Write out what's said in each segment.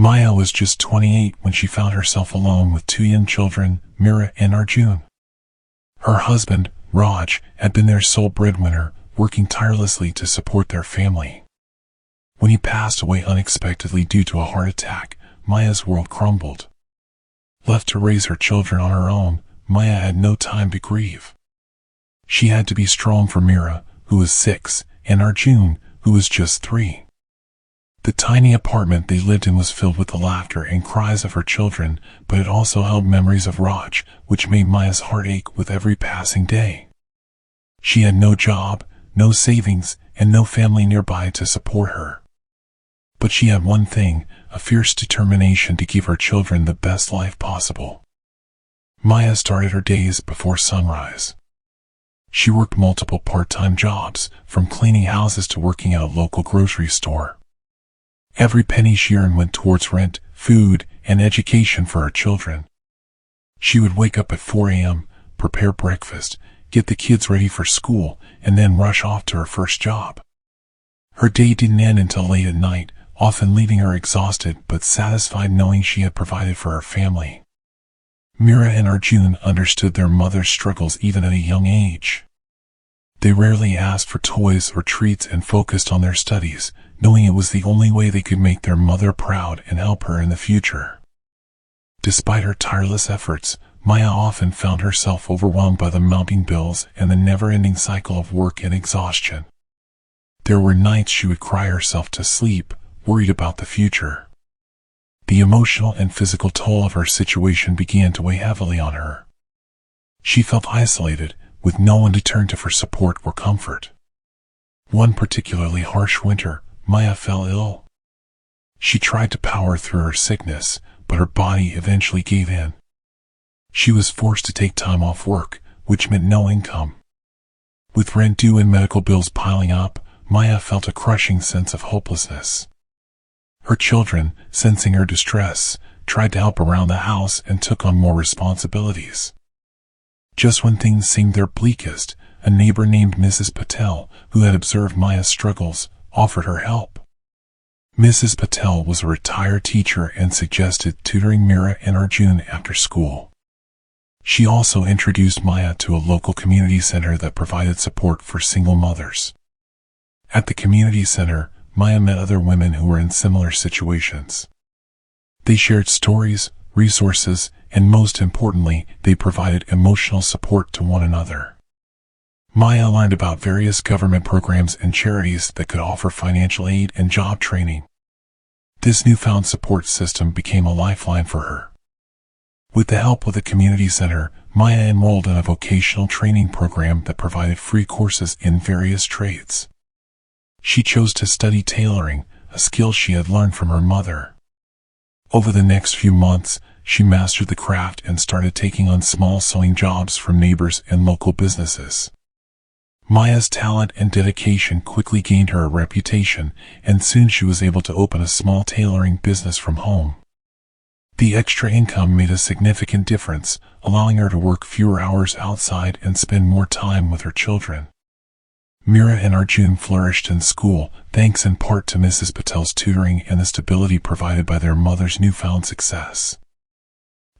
Maya was just 28 when she found herself alone with two young children, Mira and Arjun. Her husband, Raj, had been their sole breadwinner, working tirelessly to support their family. When he passed away unexpectedly due to a heart attack, Maya's world crumbled. Left to raise her children on her own, Maya had no time to grieve. She had to be strong for Mira, who was 6, and Arjun, who was just 3. The tiny apartment they lived in was filled with the laughter and cries of her children, but it also held memories of Raj, which made Maya's heart ache with every passing day. She had no job, no savings, and no family nearby to support her. But she had one thing, a fierce determination to give her children the best life possible. Maya started her days before sunrise. She worked multiple part-time jobs, from cleaning houses to working at a local grocery store. Every penny she earned went towards rent, food, and education for her children. She would wake up at 4 a.m., prepare breakfast, get the kids ready for school, and then rush off to her first job. Her day didn't end until late at night, often leaving her exhausted but satisfied knowing she had provided for her family. Mira and Arjun understood their mother's struggles even at a young age. They rarely asked for toys or treats and focused on their studies, knowing it was the only way they could make their mother proud and help her in the future. Despite her tireless efforts, Maya often found herself overwhelmed by the mounting bills and the never-ending cycle of work and exhaustion. There were nights she would cry herself to sleep, worried about the future. The emotional and physical toll of her situation began to weigh heavily on her. She felt isolated, with no one to turn to for support or comfort. One particularly harsh winter, Maya fell ill. She tried to power through her sickness, but her body eventually gave in. She was forced to take time off work, which meant no income. With rent due and medical bills piling up, Maya felt a crushing sense of hopelessness. Her children, sensing her distress, tried to help around the house and took on more responsibilities. Just when things seemed their bleakest, a neighbor named Mrs. Patel, who had observed Maya's struggles, offered her help. Mrs. Patel was a retired teacher and suggested tutoring Mira and Arjun after school. She also introduced Maya to a local community center that provided support for single mothers. At the community center, Maya met other women who were in similar situations. They shared stories, resources, and most importantly, they provided emotional support to one another. Maya learned about various government programs and charities that could offer financial aid and job training. This newfound support system became a lifeline for her. With the help of the community center, Maya enrolled in a vocational training program that provided free courses in various trades. She chose to study tailoring, a skill she had learned from her mother. Over the next few months, she mastered the craft and started taking on small sewing jobs from neighbors and local businesses. Maya's talent and dedication quickly gained her a reputation, and soon she was able to open a small tailoring business from home. The extra income made a significant difference, allowing her to work fewer hours outside and spend more time with her children. Mira and Arjun flourished in school, thanks in part to Mrs. Patel's tutoring and the stability provided by their mother's newfound success.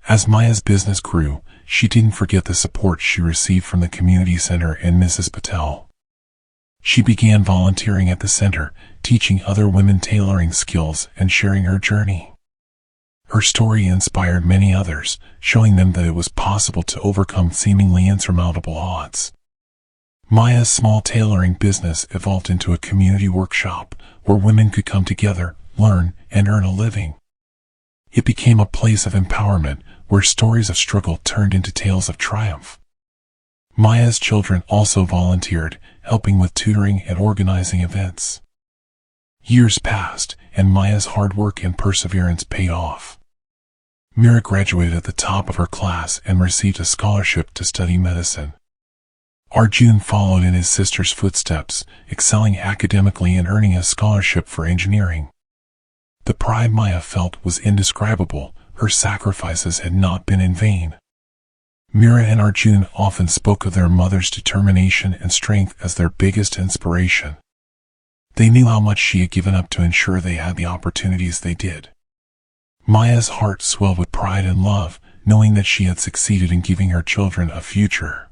As Maya's business grew, she didn't forget the support she received from the community center and Mrs. Patel. She began volunteering at the center, teaching other women tailoring skills and sharing her journey. Her story inspired many others, showing them that it was possible to overcome seemingly insurmountable odds. Maya's small tailoring business evolved into a community workshop where women could come together, learn, and earn a living. It became a place of empowerment where stories of struggle turned into tales of triumph. Maya's children also volunteered, helping with tutoring and organizing events. Years passed, and Maya's hard work and perseverance paid off. Mira graduated at the top of her class and received a scholarship to study medicine. Arjun followed in his sister's footsteps, excelling academically and earning a scholarship for engineering. The pride Maya felt was indescribable. Her sacrifices had not been in vain. Mira and Arjun often spoke of their mother's determination and strength as their biggest inspiration. They knew how much she had given up to ensure they had the opportunities they did. Maya's heart swelled with pride and love, knowing that she had succeeded in giving her children a future.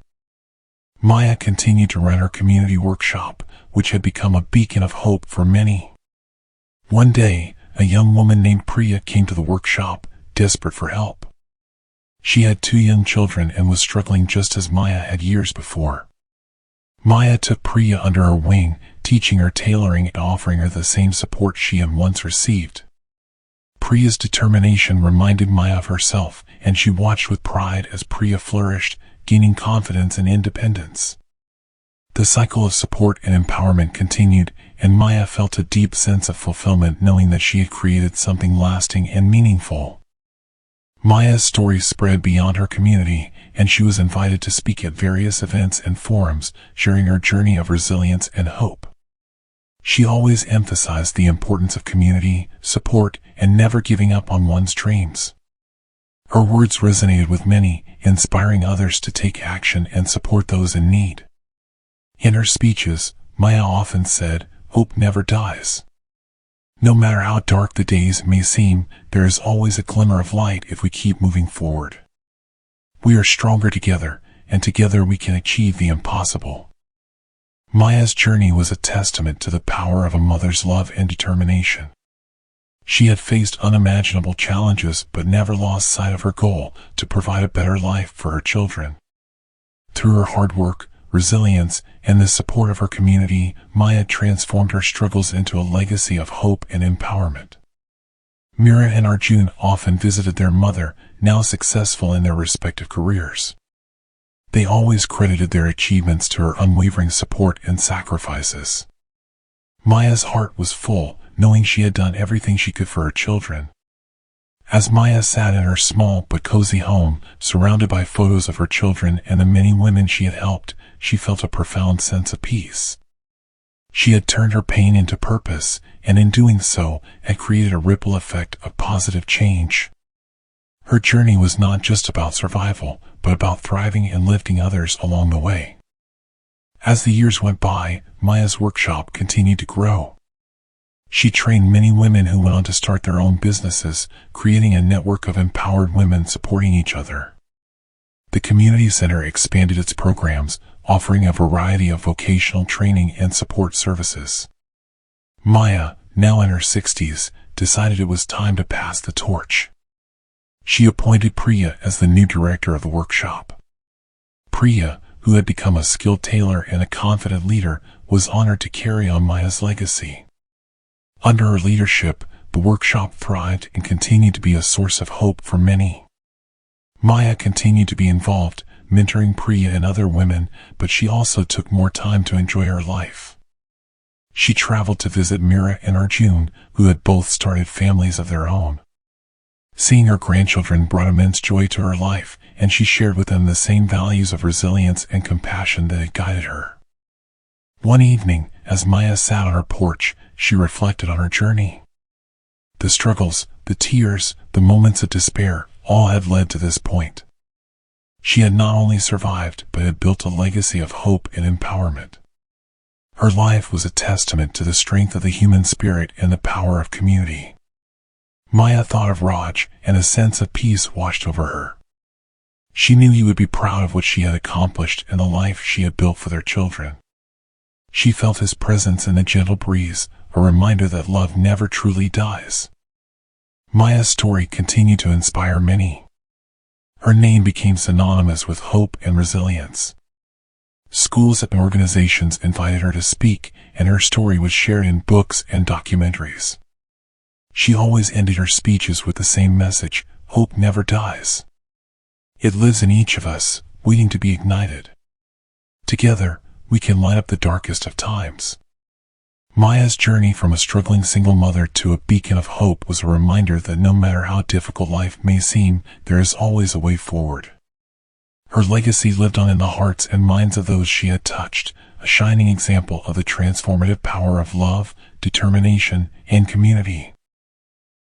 Maya continued to run her community workshop, which had become a beacon of hope for many. One day, a young woman named Priya came to the workshop, desperate for help. She had 2 young children and was struggling just as Maya had years before. Maya took Priya under her wing, teaching her tailoring and offering her the same support she had once received. Priya's determination reminded Maya of herself, and she watched with pride as Priya flourished, gaining confidence and independence. The cycle of support and empowerment continued, and Maya felt a deep sense of fulfillment knowing that she had created something lasting and meaningful. Maya's story spread beyond her community, and she was invited to speak at various events and forums, sharing her journey of resilience and hope. She always emphasized the importance of community, support, and never giving up on one's dreams. Her words resonated with many, inspiring others to take action and support those in need. In her speeches, Maya often said, "Hope never dies." No matter how dark the days may seem, there is always a glimmer of light if we keep moving forward. We are stronger together, and together we can achieve the impossible. Maya's journey was a testament to the power of a mother's love and determination. She had faced unimaginable challenges but never lost sight of her goal to provide a better life for her children. Through her hard work, resilience, and the support of her community, Maya transformed her struggles into a legacy of hope and empowerment. Mira and Arjun often visited their mother, now successful in their respective careers. They always credited their achievements to her unwavering support and sacrifices. Maya's heart was full, knowing she had done everything she could for her children. As Maya sat in her small but cozy home, surrounded by photos of her children and the many women she had helped, she felt a profound sense of peace. She had turned her pain into purpose, and in doing so, had created a ripple effect of positive change. Her journey was not just about survival, but about thriving and lifting others along the way. As the years went by, Maya's workshop continued to grow. She trained many women who went on to start their own businesses, creating a network of empowered women supporting each other. The community center expanded its programs, offering a variety of vocational training and support services. Maya, now in her 60s, decided it was time to pass the torch. She appointed Priya as the new director of the workshop. Priya, who had become a skilled tailor and a confident leader, was honored to carry on Maya's legacy. Under her leadership, the workshop thrived and continued to be a source of hope for many. Maya continued to be involved, mentoring Priya and other women, but she also took more time to enjoy her life. She traveled to visit Mira and Arjun, who had both started families of their own. Seeing her grandchildren brought immense joy to her life, and she shared with them the same values of resilience and compassion that had guided her. One evening, as Maya sat on her porch, she reflected on her journey. The struggles, the tears, the moments of despair, all had led to this point. She had not only survived, but had built a legacy of hope and empowerment. Her life was a testament to the strength of the human spirit and the power of community. Maya thought of Raj, and a sense of peace washed over her. She knew he would be proud of what she had accomplished and the life she had built for their children. She felt his presence in the gentle breeze, a reminder that love never truly dies. Maya's story continued to inspire many. Her name became synonymous with hope and resilience. Schools and organizations invited her to speak, and her story was shared in books and documentaries. She always ended her speeches with the same message: hope never dies. It lives in each of us, waiting to be ignited. Together, we can light up the darkest of times. Maya's journey from a struggling single mother to a beacon of hope was a reminder that no matter how difficult life may seem, there is always a way forward. Her legacy lived on in the hearts and minds of those she had touched, a shining example of the transformative power of love, determination, and community.